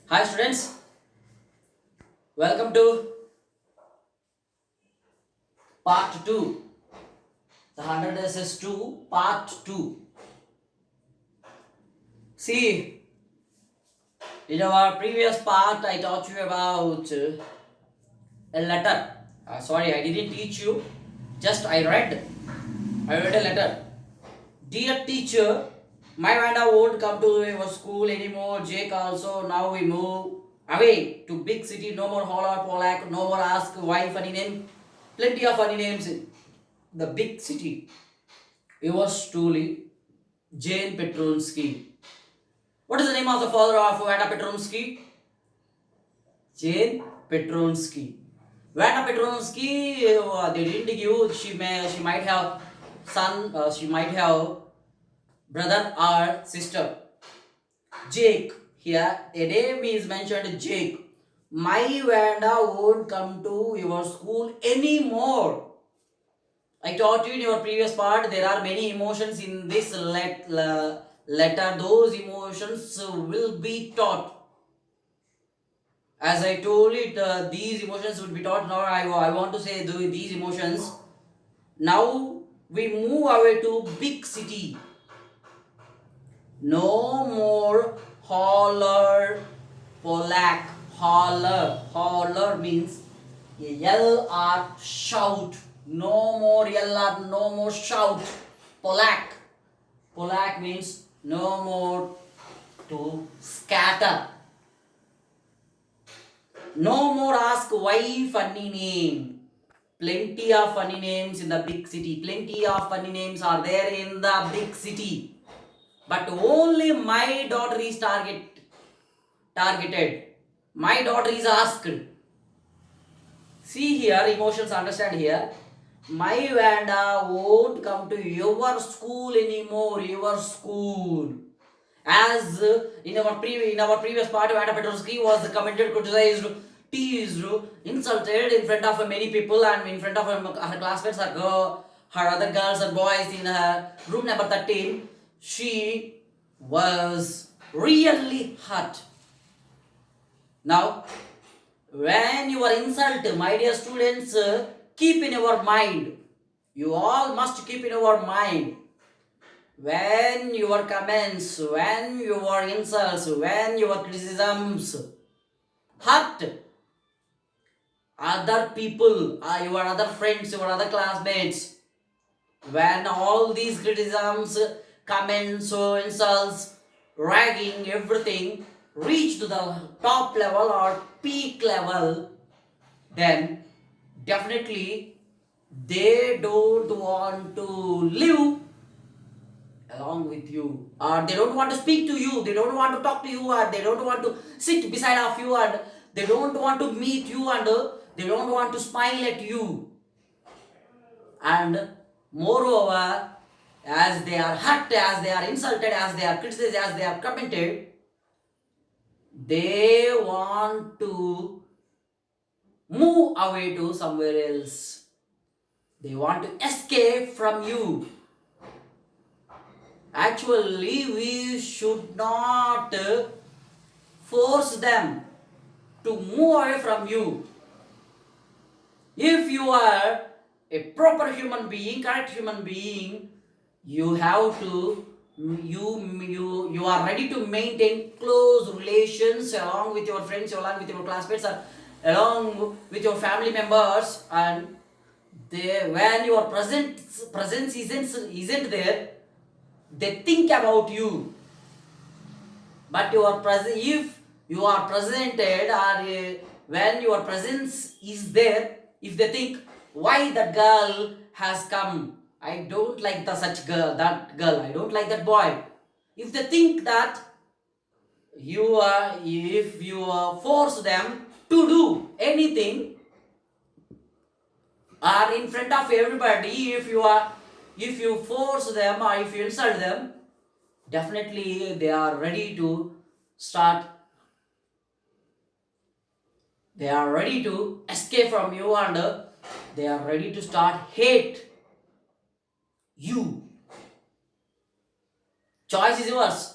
Hi students, welcome to part 2, the 100 SS2 part 2. See, in our previous part I taught you about a letter. Sorry, I didn't teach you, just I read a letter. Dear teacher, my Vanda won't come to your school anymore. Jake also, now we move away to big city. No more holler, Polak, no more ask why funny name. Plenty of funny names in the big city. Yours truly, Jane Petronsky. What is the name of the father of Vanda Petronsky? Jane Petronsky. Vanda Petronsky, they didn't give. She might have son. She might have brother or sister. Jake. Here, a name is mentioned. Jake. My Vanda won't come to your school anymore. I taught you in your previous part there are many emotions in this letter. Those emotions will be taught. As I told it, these emotions would be taught. Now I want to say these emotions. Now we move away to big city. No more holler, Polak. Holler means yell or shout. No more yell or no more shout. Polak. Polak means no more to scatter. No more ask why funny name. Plenty of funny names in the big city. Plenty of funny names are there in the big city. But only my daughter is targeted. My daughter is asked. See here, emotions understand here. My Vanda won't come to your school anymore. Your school. As in our previous part, Vanda Petrosky was commented, criticized, teased, insulted in front of many people and in front of her classmates, her other girls and boys in her room number 13. She was really hurt. Now, when you are insulted, my dear students, keep in your mind. You all must keep in your mind. When your comments, when your insults, when your criticisms hurt other people, your other friends, your other classmates, when all these criticisms, comments, insults, ragging, everything reach to the top level or peak level, then definitely they don't want to live along with you, or they don't want to speak to you, they don't want to talk to you, or they don't want to sit beside of you, and they don't want to meet you, and they don't want to smile at you. And moreover, as they are hurt, as they are insulted, as they are criticized, as they are commented, they want to move away to somewhere else. They want to escape from you. Actually, we should not force them to move away from you. If you are a proper human being, correct human being, you have to you are ready to maintain close relations along with your friends, along with your classmates, or along with your family members, and they, when your presence isn't there, they think about you. But your present, if you are presented, or when your presence is there, if they think why that girl has come, I don't like the such girl, that girl, I don't like that boy, if they think that, you are, if you force them to do anything, or in front of everybody, if you force them or if you insult them, definitely they are ready to start, they are ready to escape from you, and they are ready to start hate you. Choice is yours.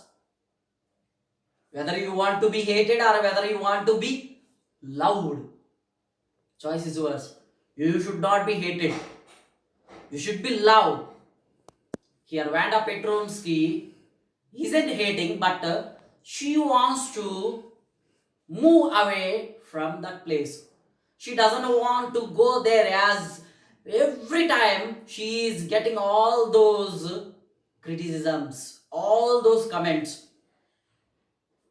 Whether you want to be hated or whether you want to be loved. Choice is yours. You should not be hated. You should be loved. Here, Vanda Petronsky isn't hating, but she wants to move away from that place. She doesn't want to go there, as every time she is getting all those criticisms, all those comments.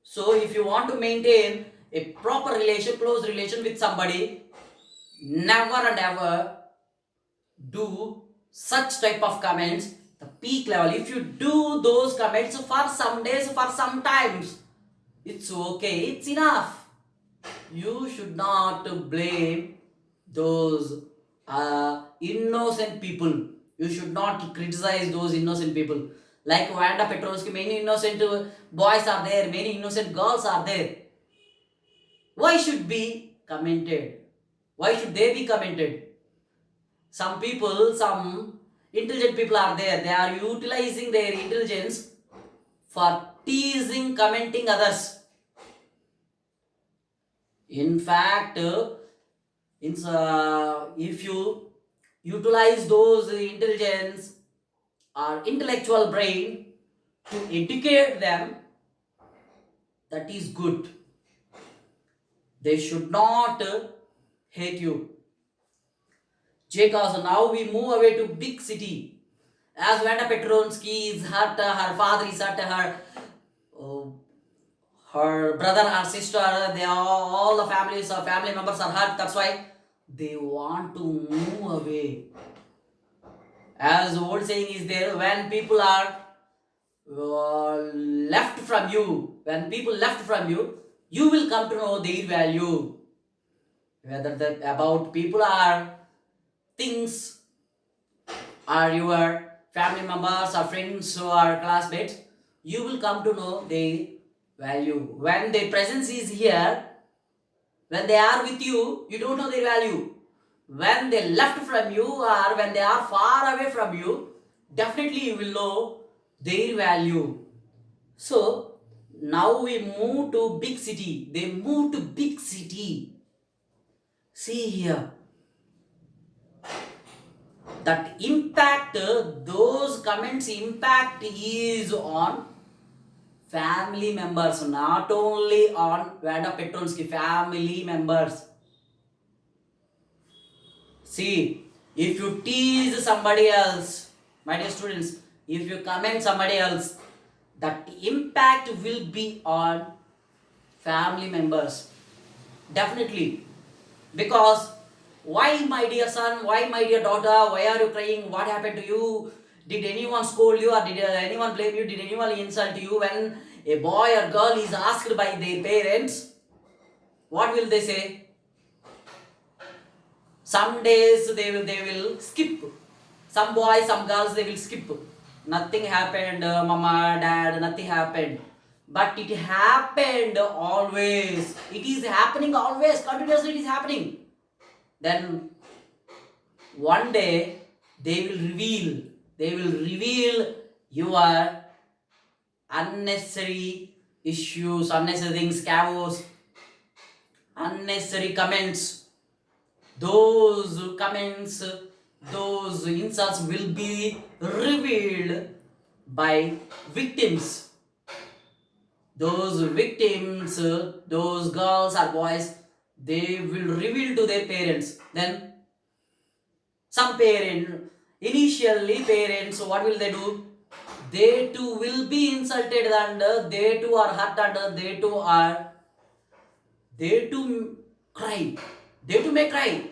So if you want to maintain a proper relation, close relation with somebody, never and ever do such type of comments. The peak level, if you do those comments for some days, for some times, it's okay, it's enough. You should not blame those innocent people. You should not criticize those innocent people. Like Vanda Petrosky, many innocent boys are there, many innocent girls are there. Why should be commented? Why should they be commented? Some people, some intelligent people are there. They are utilizing their intelligence for teasing, commenting others. In fact, if you utilize those intelligence or intellectual brain to educate them, that is good. They should not hate you. Because now we move away to big city. As Vanda Petronsky is hurt, her father is hurt, uh, her brother, her sister, they are all the families, her family members are hurt. That's why they want to move away. As the old saying is there, when people are left from you, when people left from you, you will come to know their value. Whether about people are things, are your family members or friends or classmates, you will come to know their value. When their presence is here, when they are with you, you don't know their value. When they left from you or when they are far away from you, definitely you will know their value. So now we move to big city. They move to big city. See here, that impact, those comments impact is on family members, not only on Vanda Petronsky, family members. See, if you tease somebody else, my dear students, if you comment somebody else, that impact will be on family members. Definitely. Because why, my dear son, why, my dear daughter, why are you crying? What happened to you? Did anyone scold you or did anyone blame you? Did anyone insult you? When a boy or girl is asked by their parents, what will they say? Some days they will skip. Some boys, some girls, they will skip. Nothing happened, mama, dad, nothing happened. But it happened always. It is happening always, continuously it is happening. Then one day they will reveal your unnecessary issues, unnecessary things, chaos, unnecessary comments. Those comments, those insults will be revealed by victims. Those victims, those girls or boys, they will reveal to their parents. Then some parent, initially parents, what will they do? They too will be insulted and they too are hurt and they too cry. They too may cry.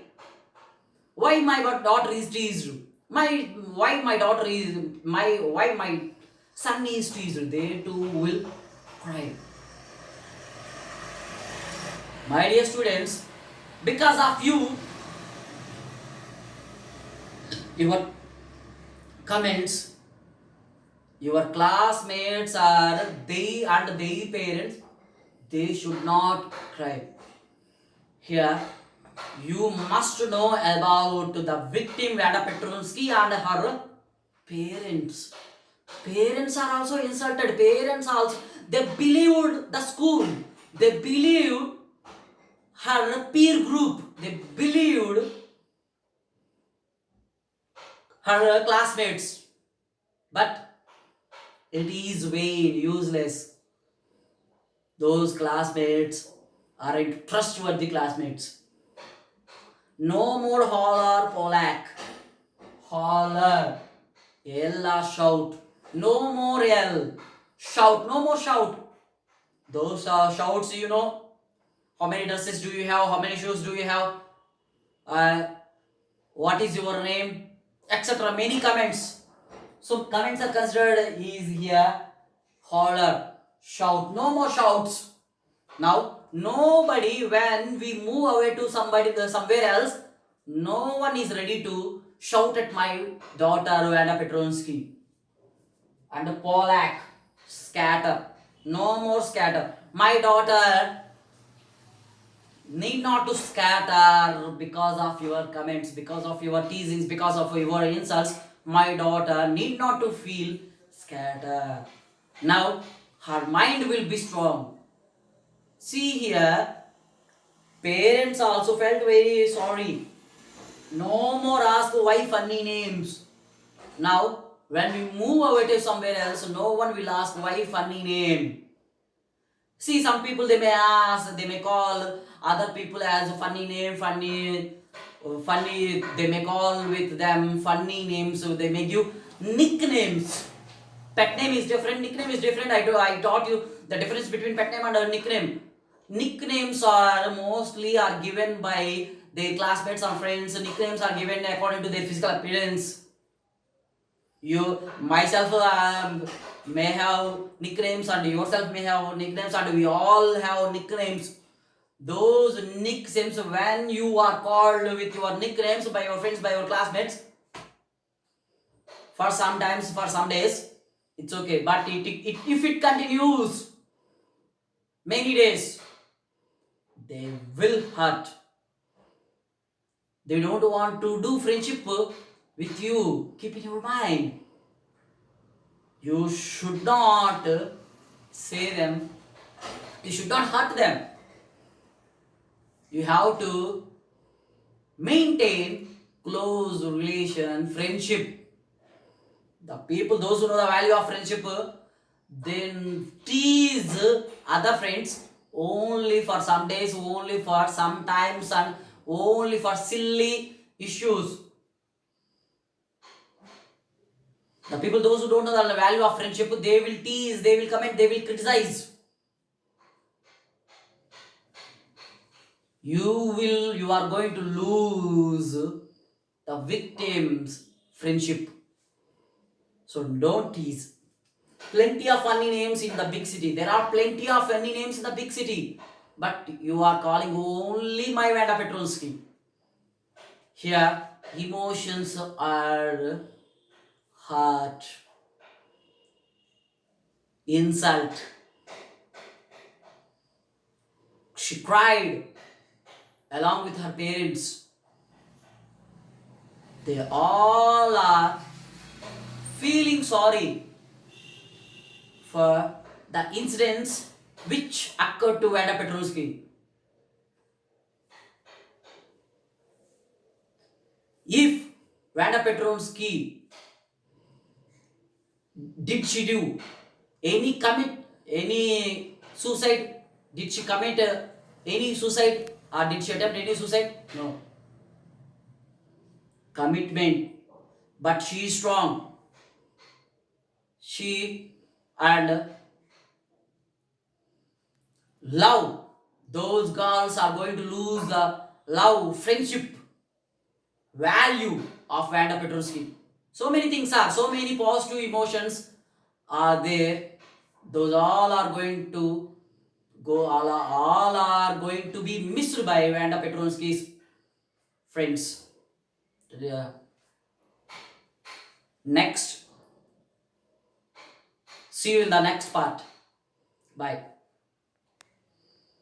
Why my daughter is teased? Why my daughter is why my son is teased? They too will cry. My dear students, because of you, your comments, your classmates are they and their parents, they should not cry. Here, you must know about the victim Vanda Petronsky and her parents. Parents are also insulted. Parents also, They believed the school. They believed her peer group. They believed her classmates. But it is vain, useless. Those classmates aren't trustworthy classmates. No more holler, Polak. Holler. Ella shout. No more yell. Shout. No more shout. Those shouts, How many dresses do you have? How many shoes do you have? Uh, what is your name? Etc. Many comments. So comments are considered is here holler, shout. No more shouts. Now nobody, when we move away to somebody somewhere else, no one is ready to shout at my daughter Vanda Petronsky and Polak scatter. No more scatter. My daughter need not to scatter because of your comments, because of your teasings, because of your insults. My daughter need not to feel scatter. Now her mind will be strong. See here, parents also felt very sorry. No more ask why funny names. Now when we move away to somewhere else, no one will ask why funny name. See, some people they may ask, they may call other people as a funny name, funny. They may call with them funny names. So they may give nicknames. Pet name is different, nickname is different. I taught you the difference between pet name and a nickname. Nicknames are mostly are given by their classmates or friends. Nicknames are given according to their physical appearance. You myself may have nicknames and yourself may have nicknames and we all have nicknames. Those nicknames, when you are called with your nicknames by your friends, by your classmates, for some times, for some days, it's okay. But if it continues many days, they will hurt. They don't want to do friendship with you. Keep in your mind. You should not say them. You should not hurt them. You have to maintain close relation, friendship. The people, those who know the value of friendship, then tease other friends only for some days, only for some times, and only for silly issues. The people, those who don't know the value of friendship, they will tease, they will comment, they will criticize. You are going to lose the victim's friendship. So don't tease. Plenty of funny names in the big city. There are plenty of funny names in the big city. But you are calling only my Vanda Petronsky. Here, emotions are hurt, insult. She cried along with her parents. They all are feeling sorry for the incidents which occurred to Vanda Petronsky. If Vanda Petronsky, did she do any suicide? Did she commit any suicide or did she attempt any suicide? No. Commitment. But she is strong. She and love. Those girls are going to lose the love, friendship, value of Vanda Petrosky. So many things are, so many positive emotions are there. Those all are going to go, all are going to be missed by Vanda Petronsky's friends. Next, see you in the next part. Bye.